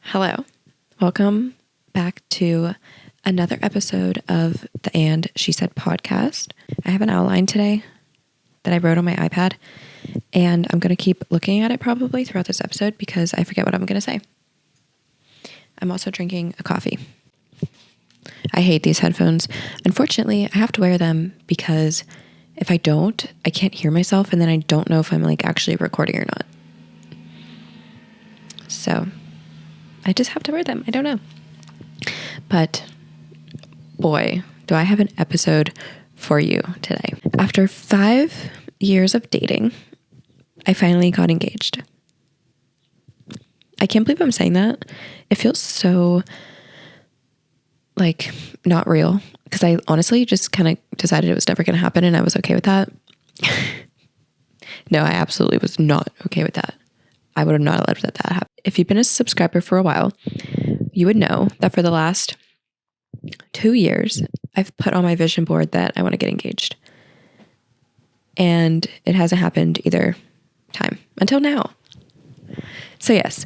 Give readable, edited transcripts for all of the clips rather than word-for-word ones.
Hello. Welcome back to another episode of the And She Said podcast. I have an outline today that I wrote on my iPad, and I'm going to keep looking at it probably throughout this episode because I forget what I'm going to say. I'm also drinking a coffee. I hate these headphones. Unfortunately, I have to wear them because if I don't, I can't hear myself, and then I don't know if I'm actually recording or not. So I just have to wear them. I don't know. But boy, do I have an episode for you today. After 5 years of dating, I finally got engaged. I can't believe I'm saying that. It feels so not real because I honestly just kind of decided it was never going to happen and I was okay with that. No, I absolutely was not okay with that. I would have not allowed that happen. If you've been a subscriber for a while, you would know that for the last 2 years, I've put on my vision board that I want to get engaged. And it hasn't happened either time until now. So yes,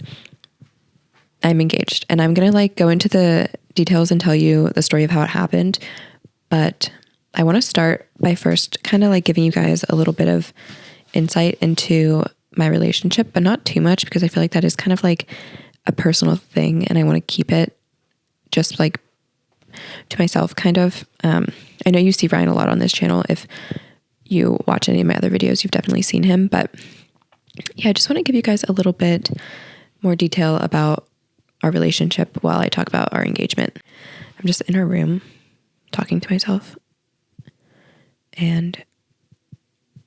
I'm engaged. And I'm going to go into the details and tell you the story of how it happened. But I want to start by first kind of giving you guys a little bit of insight into my relationship, but not too much because I feel like that is kind of a personal thing and I want to keep it just to myself kind of. I know you see Ryan a lot on this channel. If you watch any of my other videos, you've definitely seen him, but yeah, I just want to give you guys a little bit more detail about our relationship while I talk about our engagement. I'm just in our room talking to myself and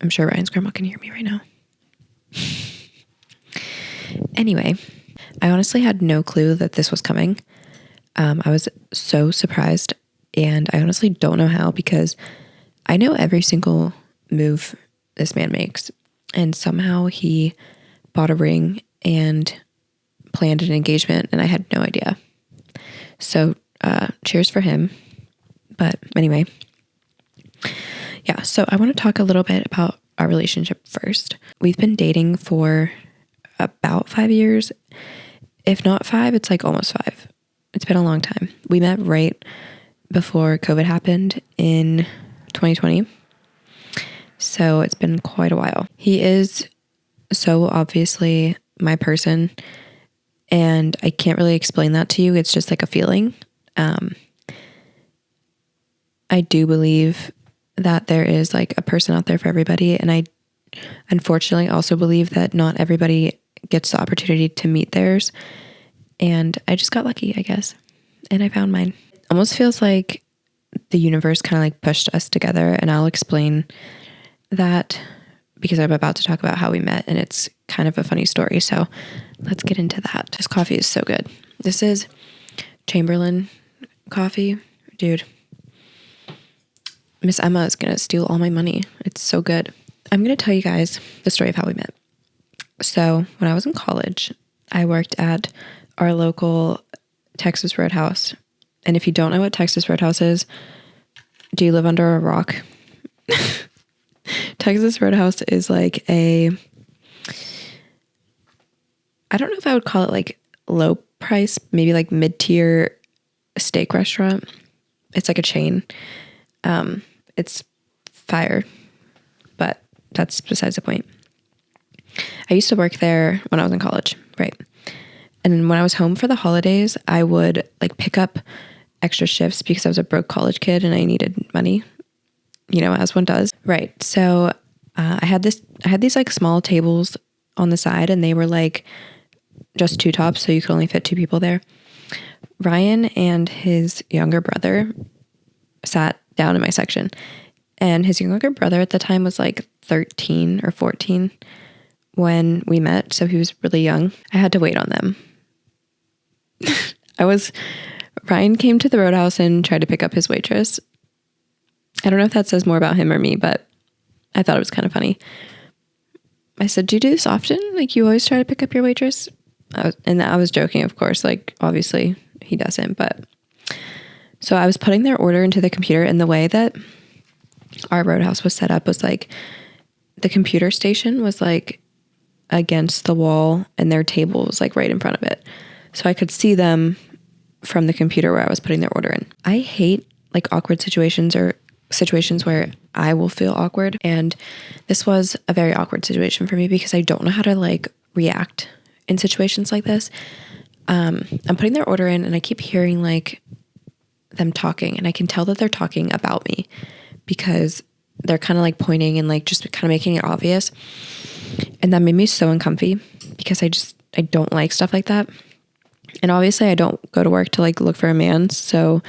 I'm sure Ryan's grandma can hear me right now. Anyway, I honestly had no clue that this was coming. I was so surprised and I honestly don't know how because I know every single move this man makes and somehow he bought a ring and planned an engagement and I had no idea. So cheers for him. But anyway, yeah, so I want to talk a little bit about our relationship first. We've been dating for about 5 years. If not 5, it's almost 5. It's been a long time. We met right before COVID happened in 2020. So it's been quite a while. He is so obviously my person and I can't really explain that to you. It's just a feeling. I do believe that there is a person out there for everybody. And I unfortunately also believe that not everybody gets the opportunity to meet theirs. And I just got lucky, I guess. And I found mine. It almost feels like the universe kind of pushed us together. And I'll explain that because I'm about to talk about how we met. And it's kind of a funny story. So let's get into that. This coffee is so good. This is Chamberlain coffee. Dude, Miss Emma is going to steal all my money. It's so good. I'm going to tell you guys the story of how we met. So when I was in college, I worked at our local Texas Roadhouse. And if you don't know what Texas Roadhouse is, do you live under a rock? Texas Roadhouse is I don't know if I would call it low price, maybe mid-tier steak restaurant. It's a chain. It's fire, but that's besides the point. I used to work there when I was in college, right? And then when I was home for the holidays, I would pick up extra shifts because I was a broke college kid and I needed money, as one does. Right. So I had these small tables on the side and they were just 2 tops. So you could only fit 2 people there. Ryan and his younger brother sat down in my section and his younger brother at the time was 13 or 14 when we met. So he was really young. I had to wait on them. Ryan came to the Roadhouse and tried to pick up his waitress. I don't know if that says more about him or me, but I thought it was kind of funny. I said, do you do this often? You always try to pick up your waitress? And I was joking, of course, obviously he doesn't, but so I was putting their order into the computer and the way that our Roadhouse was set up was the computer station was against the wall and their table was right in front of it. so I could see them from the computer where I was putting their order in. I hate like awkward situations or situations where I will feel awkward. And this was a very awkward situation for me because I don't know how to like react in situations like this. I'm putting their order in and I keep hearing like them talking, and I can tell that they're talking about me because they're kind of like pointing and like just kind of making it obvious. And that made me so uncomfy because I don't like stuff like that. And obviously I don't go to work to like look for a man. So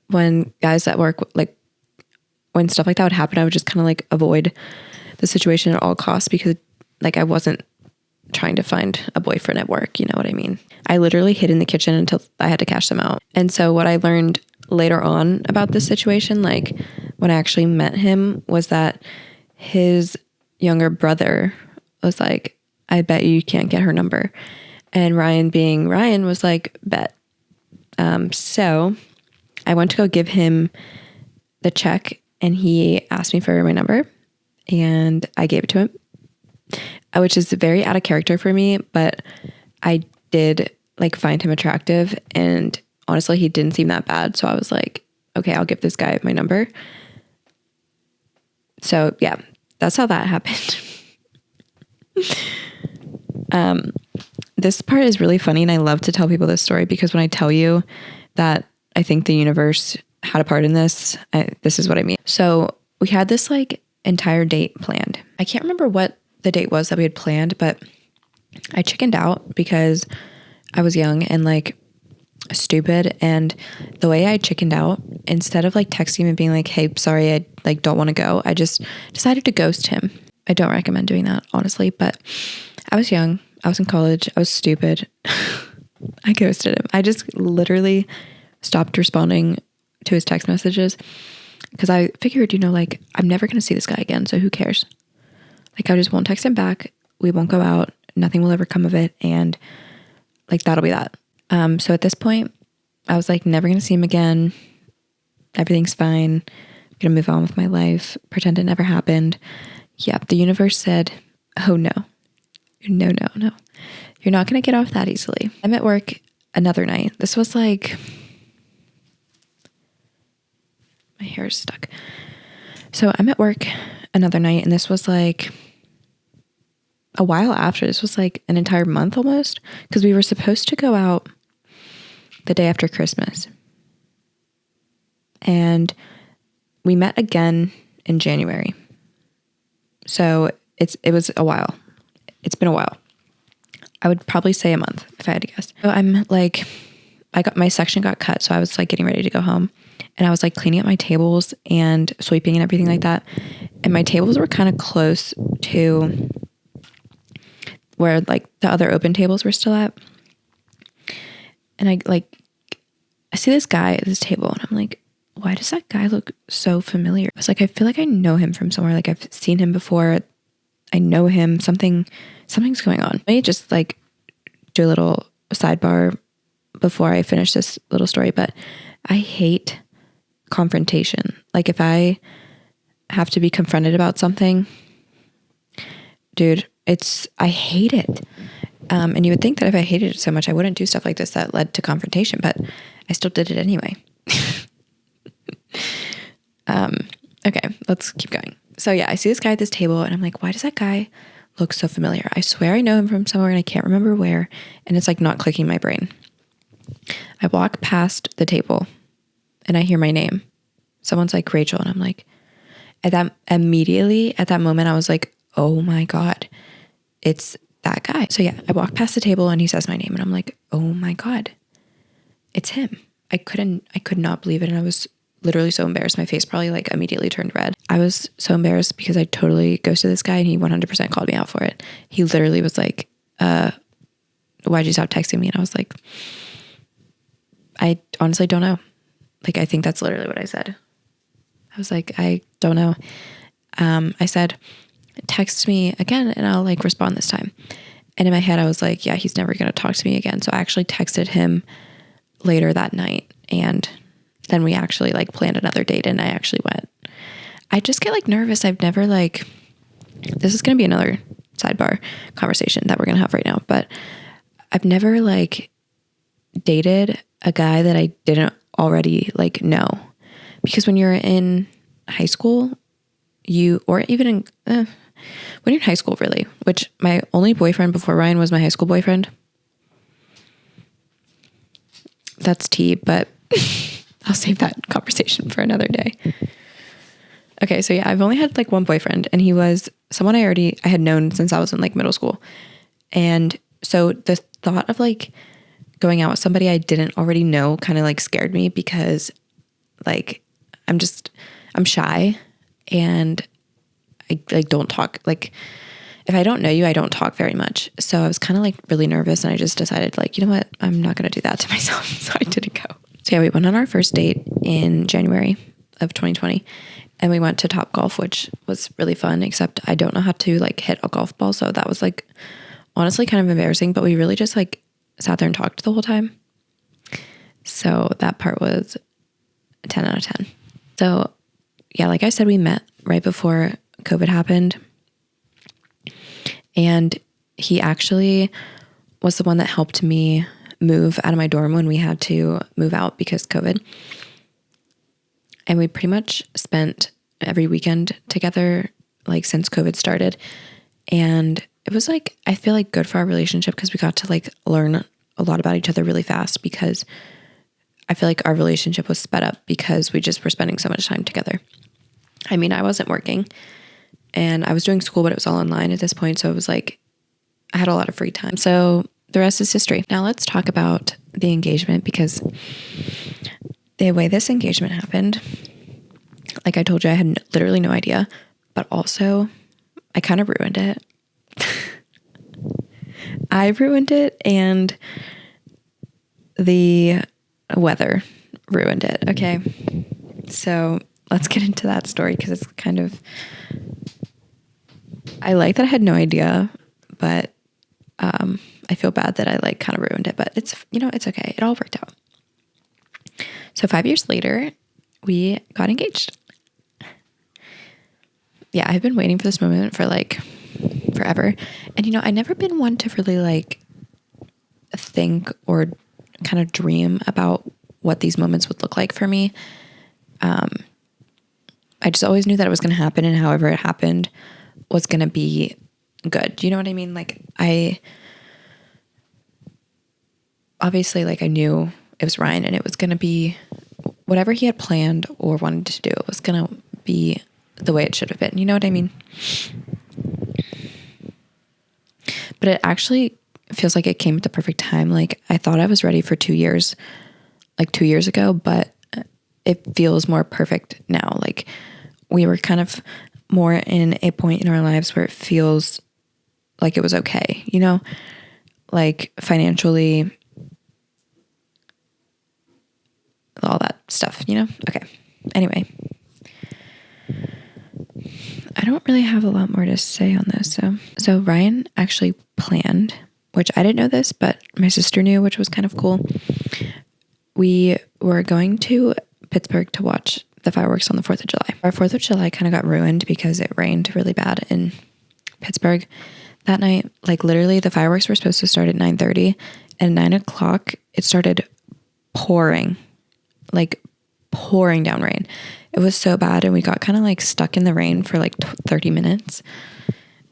when guys at work, like when stuff like that would happen, I would just kind of like avoid the situation at all costs because like I wasn't trying to find a boyfriend at work. You know what I mean? I literally hid in the kitchen until I had to cash them out. And so what I learned later on about this situation, like when I actually met him, was that his younger brother was like, I bet you can't get her number. And Ryan, being Ryan, was like, bet. So I went to go give him the check and he asked me for my number and I gave it to him, which is very out of character for me, but I did like find him attractive and honestly, he didn't seem that bad. So I was like, okay, I'll give this guy my number. So yeah, that's how that happened. This part is really funny and I love to tell people this story because when I tell you that I think the universe had a part in this, this is what I mean. So we had this like entire date planned. I can't remember what the date was that we had planned, but I chickened out because I was young and like stupid. And the way I chickened out, instead of like texting him and being like, hey, sorry, I like don't want to go, I just decided to ghost him. I don't recommend doing that, honestly, but I was young. I was in college. I was stupid. I ghosted him. I just literally stopped responding to his text messages because I figured, you know, like I'm never going to see this guy again. So who cares? Like I just won't text him back. We won't go out. Nothing will ever come of it. And like, that'll be that. So at this point I was like, never going to see him again. Everything's fine. I'm going to move on with my life. Pretend it never happened. Yep. The universe said, oh no. No. You're not going to get off that easily. I'm at work another night. This was like, my hair is stuck. So I'm at work another night and this was like a while after. This was like an entire month almost because we were supposed to go out the day after Christmas. And we met again in January. So it was a while. It's been a while. I would probably say a month if I had to guess. So I'm like, my section got cut. So I was like getting ready to go home and I was like cleaning up my tables and sweeping and everything like that. And my tables were kind of close to where like the other open tables were still at. And I see this guy at this table and I'm like, why does that guy look so familiar? I was like, I feel like I know him from somewhere. Like I've seen him before. I know him. Something's going on. Let me just like do a little sidebar before I finish this little story, but I hate confrontation. Like if I have to be confronted about something, dude, I hate it. And you would think that if I hated it so much, I wouldn't do stuff like this that led to confrontation, but I still did it anyway. Okay, let's keep going. So yeah, I see this guy at this table and I'm like, why does that guy look so familiar? I swear I know him from somewhere and I can't remember where. And it's like not clicking my brain. I walk past the table and I hear my name. Someone's like, Rachel. And I'm like, at that moment, I was like, oh my God, it's that guy. So yeah, I walk past the table and he says my name and I'm like, oh my God, it's him. I could not believe it. And I was literally so embarrassed. My face probably like immediately turned red. I was so embarrassed because I totally ghosted this guy and he 100% called me out for it. He literally was like, why'd you stop texting me? And I was like, I honestly don't know. Like, I think that's literally what I said. I was like, I don't know. I said, text me again and I'll like respond this time. And in my head, I was like, yeah, he's never going to talk to me again. So I actually texted him later that night and then we actually like planned another date and I actually went. I just get like nervous. I've never like, this is going to be another sidebar conversation that we're going to have right now, but I've never like dated a guy that I didn't already like know. Because when you're in high school, or even when you're in high school, really, which my only boyfriend before Ryan was my high school boyfriend. That's tea, but I'll save that conversation for another day. Okay, so yeah, I've only had like one boyfriend, and he was someone I had known since I was in like middle school. And so the thought of like going out with somebody I didn't already know kind of like scared me, because like I'm shy, and I like don't talk. Like if I don't know you, I don't talk very much. So I was kind of like really nervous, and I just decided like, you know what? I'm not going to do that to myself. So I didn't go. So yeah, we went on our first date in January of 2020, and we went to Topgolf, which was really fun, except I don't know how to like hit a golf ball. So that was like honestly kind of embarrassing, but we really just like sat there and talked the whole time. So that part was a 10 out of 10. So yeah, like I said, we met right before COVID happened. And he actually was the one that helped me move out of my dorm when we had to move out because COVID. And we pretty much spent every weekend together, like since COVID started. And it was like, I feel like good for our relationship, because we got to like learn a lot about each other really fast, because I feel like our relationship was sped up because we just were spending so much time together. I mean, I wasn't working and I was doing school, but it was all online at this point. So it was like, I had a lot of free time. So the rest is history. Now let's talk about the engagement, because the way this engagement happened, like I told you, I had literally no idea, but also I kind of ruined it. I ruined it, and the weather ruined it. Okay. So let's get into that story, because it's kind of, I like that I had no idea, but I feel bad that I like kind of ruined it, but it's, it's okay. It all worked out. So 5 years later, we got engaged. Yeah, I've been waiting for this moment for like forever. And I've never been one to really like think or kind of dream about what these moments would look like for me. I just always knew that it was going to happen, and however it happened was going to be good. Do you know what I mean? Like obviously like I knew it was Ryan, and it was going to be whatever he had planned or wanted to do. It was going to be the way it should have been. You know what I mean? But it actually feels like it came at the perfect time. Like I thought I was ready for 2 years, like 2 years ago, but it feels more perfect now. Like we were kind of more in a point in our lives where it feels like it was okay, like financially, all that stuff, Okay. Anyway, I don't really have a lot more to say on this. So Ryan actually planned, which I didn't know this, but my sister knew, which was kind of cool. We were going to Pittsburgh to watch the fireworks on the 4th of July. Our 4th of July kind of got ruined because it rained really bad in Pittsburgh that night. Like literally the fireworks were supposed to start at 9:30, and 9 o'clock it started pouring down rain. It was so bad, and we got kind of like stuck in the rain for like 30 minutes.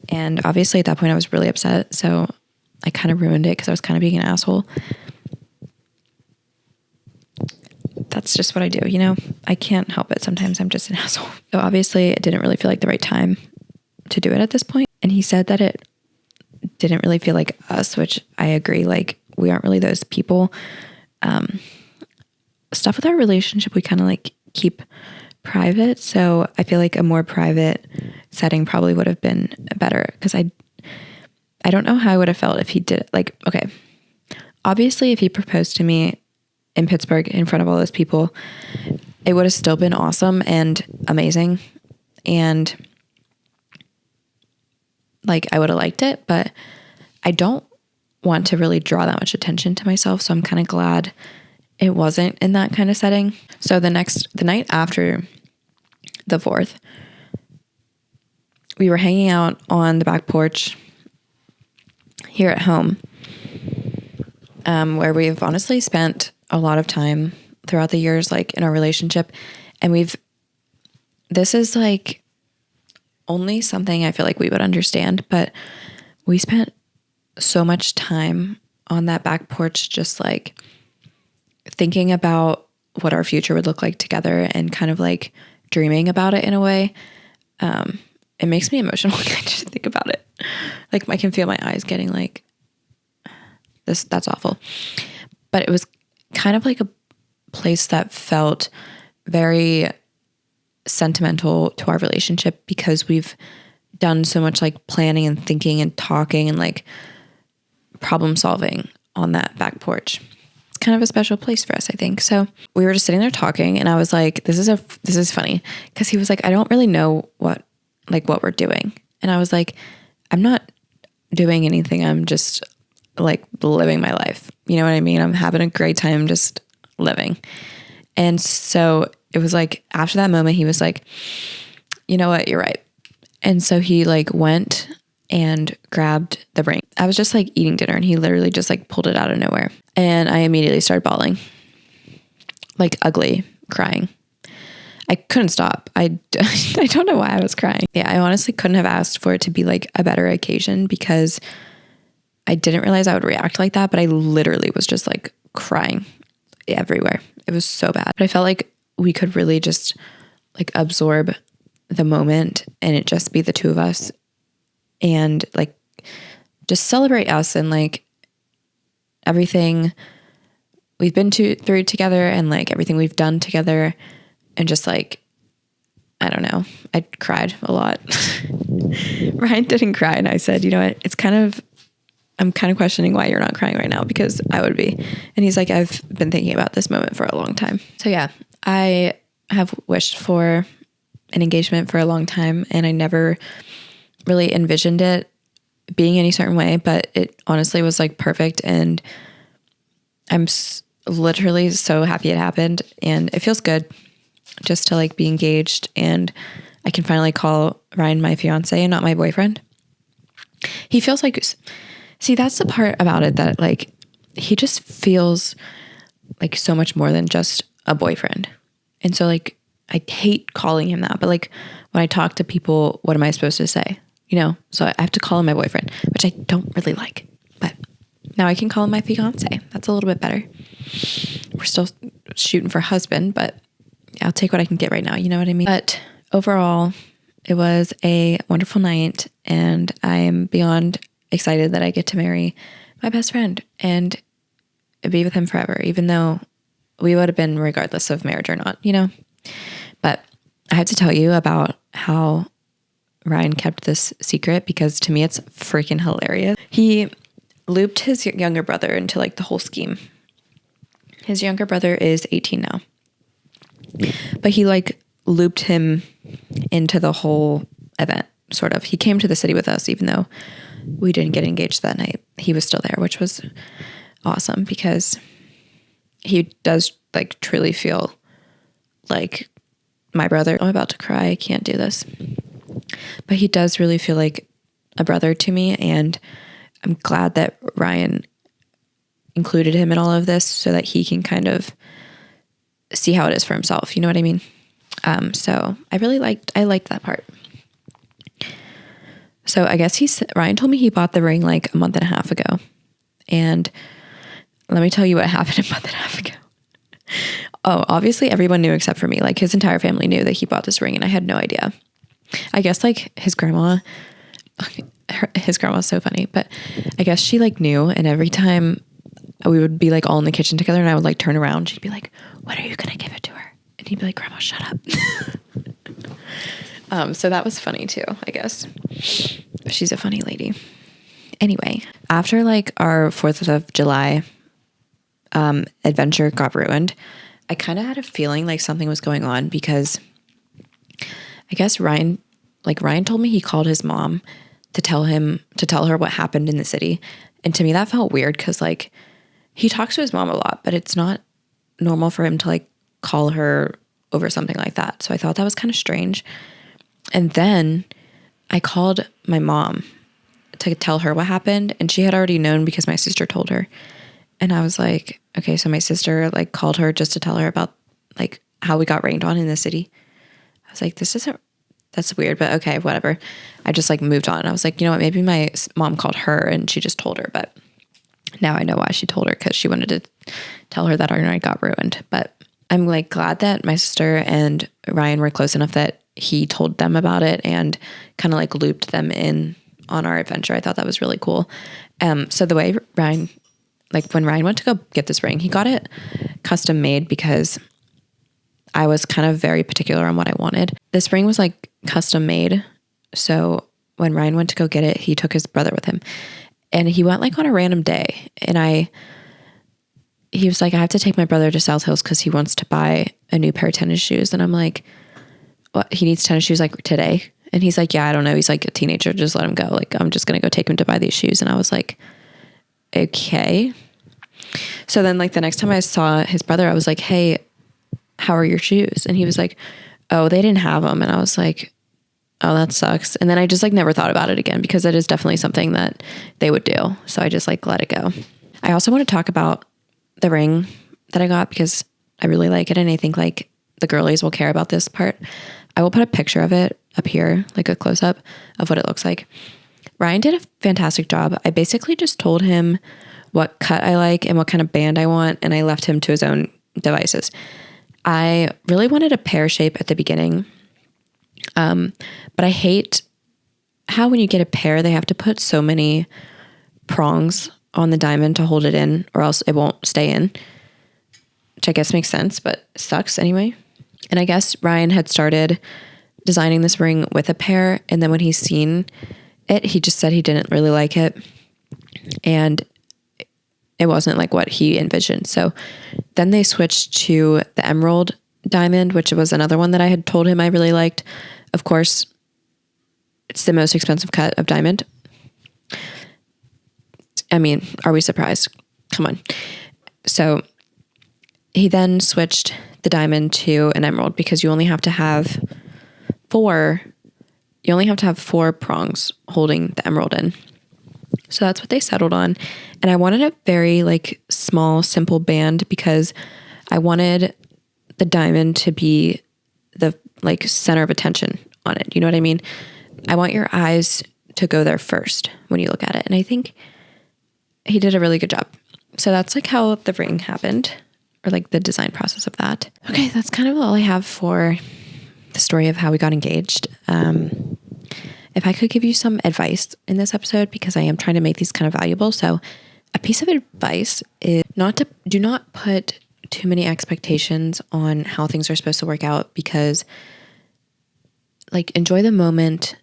And obviously at that point I was really upset. So I kind of ruined it because I was kind of being an asshole. That's just what I do, I can't help it. Sometimes I'm just an asshole. So obviously it didn't really feel like the right time to do it at this point. And he said that it didn't really feel like us, which I agree. Like we aren't really those people. Stuff with our relationship, we kind of like keep private. So I feel like a more private setting probably would have been better, because I don't know how I would have felt if he did. Like, okay, obviously if he proposed to me in Pittsburgh in front of all those people, it would have still been awesome and amazing. And like, I would have liked it, but I don't want to really draw that much attention to myself. So I'm kind of glad it wasn't in that kind of setting. So the night after the 4th, we were hanging out on the back porch here at home. where we've honestly spent a lot of time throughout the years, like in our relationship. And this is like only something I feel like we would understand, but we spent so much time on that back porch, just like thinking about what our future would look like together and kind of like dreaming about it in a way. It makes me emotional when I just think about it. Like I can feel my eyes getting like this. That's awful. But it was kind of like a place that felt very sentimental to our relationship because we've done so much like planning and thinking and talking and like problem solving on that back porch. It's kind of a special place for us, I think. So we were just sitting there talking and I was like, this is funny, because he was like, I don't really know what we're doing. And I was like, I'm not doing anything. I'm just like living my life. You know what I mean? I'm having a great time just living. And so it was like after that moment, he was like, you know what? You're right. And so he like went and grabbed the ring. I was just like eating dinner and he literally just like pulled it out of nowhere. And I immediately started bawling, like ugly, crying. I couldn't stop. I don't know why I was crying. Yeah, I honestly couldn't have asked for it to be like a better occasion because I didn't realize I would react like that, but I literally was just like crying everywhere. It was so bad. But I felt like we could really just like absorb the moment and it just be the two of us and like just celebrate us and like everything we've been through together and like everything we've done together. And just like, I don't know, I cried a lot. Ryan didn't cry. And I said, you know what, I'm kind of questioning why you're not crying right now because I would be. And he's like, I've been thinking about this moment for a long time. So yeah, I have wished for an engagement for a long time and I never really envisioned it being any certain way, but it honestly was like perfect. And I'm literally so happy it happened and it feels good just to like be engaged and I can finally call Ryan my fiance and not my boyfriend. He feels like, see, that's the part about it that like, he just feels like so much more than just a boyfriend. And so like, I hate calling him that, but like when I talk to people, what am I supposed to say? You know, so I have to call him my boyfriend, which I don't really like, but now I can call him my fiance. That's a little bit better. We're still shooting for husband, but I'll take what I can get right now. You know what I mean? But overall, it was a wonderful night and I am beyond excited that I get to marry my best friend and be with him forever, even though we would have been regardless of marriage or not, you know? But I have to tell you about how Ryan kept this secret because to me, it's freaking hilarious. He looped his younger brother into like the whole scheme. His younger brother is 18 now. But he like looped him into the whole event, sort of. He came to the city with us, even though we didn't get engaged that night. He was still there, which was awesome because he does like truly feel like my brother. I'm about to cry. I can't do this. But he does really feel like a brother to me. And I'm glad that Ryan included him in all of this so that he can kind of see how it is for himself. You know what I mean? So I liked that part. So I guess Ryan told me he bought the ring like a month and a half ago. And let me tell you what happened a month and a half ago. Oh, obviously everyone knew except for me. Like his entire family knew that he bought this ring and I had no idea. I guess like his grandma's so funny, but I guess she like knew. And every time we would be like all in the kitchen together and I would like turn around, she'd be like, when are you going to give it to her? And he'd be like, Grandma, shut up. So that was funny too, I guess. She's a funny lady. Anyway, after like our 4th of July adventure got ruined, I kind of had a feeling like something was going on because I guess Ryan told me he called his mom to tell her what happened in the city. And to me that felt weird because like he talks to his mom a lot, but it's not normal for him to like call her over something like that. So I thought that was kind of strange. And then I called my mom to tell her what happened and she had already known because my sister told her. And I was like, okay, so my sister like called her just to tell her about like how we got rained on in the city. I was like, that's weird, but okay, whatever. I just like moved on. I was like, you know what, maybe my mom called her and she just told her, but now I know why she told her, because she wanted to tell her that our night got ruined. But I'm like glad that my sister and Ryan were close enough that he told them about it and kind of like looped them in on our adventure. I thought that was really cool. So the way Ryan, like when Ryan went to go get this ring, he got it custom made because I was kind of very particular on what I wanted. This ring was like custom made. So when Ryan went to go get it, he took his brother with him, and he went like on a random day. And he was like, I have to take my brother to South Hills because he wants to buy a new pair of tennis shoes. And I'm like, what? He needs tennis shoes like today? And he's like, yeah, I don't know. He's like a teenager. Just let him go. Like, I'm just going to go take him to buy these shoes. And I was like, okay. So then like the next time I saw his brother, I was like, hey, how are your shoes? And he was like, oh, they didn't have them. And I was like, oh, that sucks. And then I just like never thought about it again, because it is definitely something that they would do. So I just like let it go. I also want to talk about the ring that I got because I really like it. And I think like the girlies will care about this part. I will put a picture of it up here, like a close up of what it looks like. Ryan did a fantastic job. I basically just told him what cut I like and what kind of band I want, and I left him to his own devices. I really wanted a pear shape at the beginning. But I hate how when you get a pear, they have to put so many prongs on the diamond to hold it in, or else it won't stay in, which I guess makes sense, but sucks anyway. And I guess Ryan had started designing this ring with a pear, and then when he's seen it, he just said he didn't really like it, and it wasn't like what he envisioned. So then they switched to the emerald diamond, which was another one that I had told him I really liked. Of course, it's the most expensive cut of diamond. I mean, are we surprised? Come on. So he then switched the diamond to an emerald because you only have to have four prongs holding the emerald in. So that's what they settled on. And I wanted a very like small, simple band because I wanted the diamond to be the like center of attention on it. You know what I mean? I want your eyes to go there first when you look at it. And I think he did a really good job. So that's like how the ring happened, or like the design process of that. Okay, that's kind of all I have for the story of how we got engaged. If I could give you some advice in this episode, because I am trying to make these kind of valuable. So a piece of advice is do not put too many expectations on how things are supposed to work out, because like enjoy the moment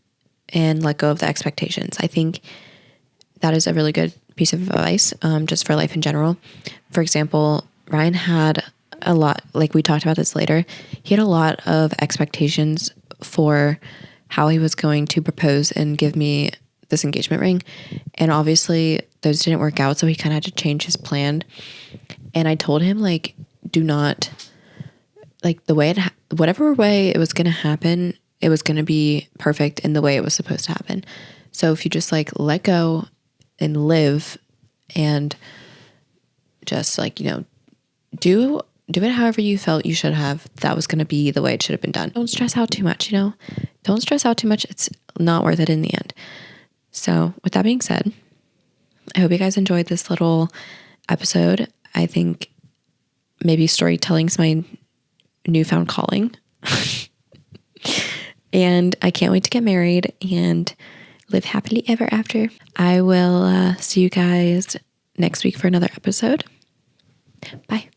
and let go of the expectations. I think that is a really good piece of advice, just for life in general. For example, Ryan had a lot, like we talked about this later, he had a lot of expectations for how he was going to propose and give me this engagement ring. And obviously those didn't work out. So he kind of had to change his plan. And I told him like, do not like whatever way it was going to happen, it was going to be perfect in the way it was supposed to happen. So if you just like let go and live and just like, you know, do it however you felt you should have, that was going to be the way it should have been done. Don't stress out too much, you know, don't stress out too much. It's not worth it in the end. So with that being said, I hope you guys enjoyed this little episode. I think maybe storytelling's my newfound calling. And I can't wait to get married and live happily ever after. I will see you guys next week for another episode. Bye.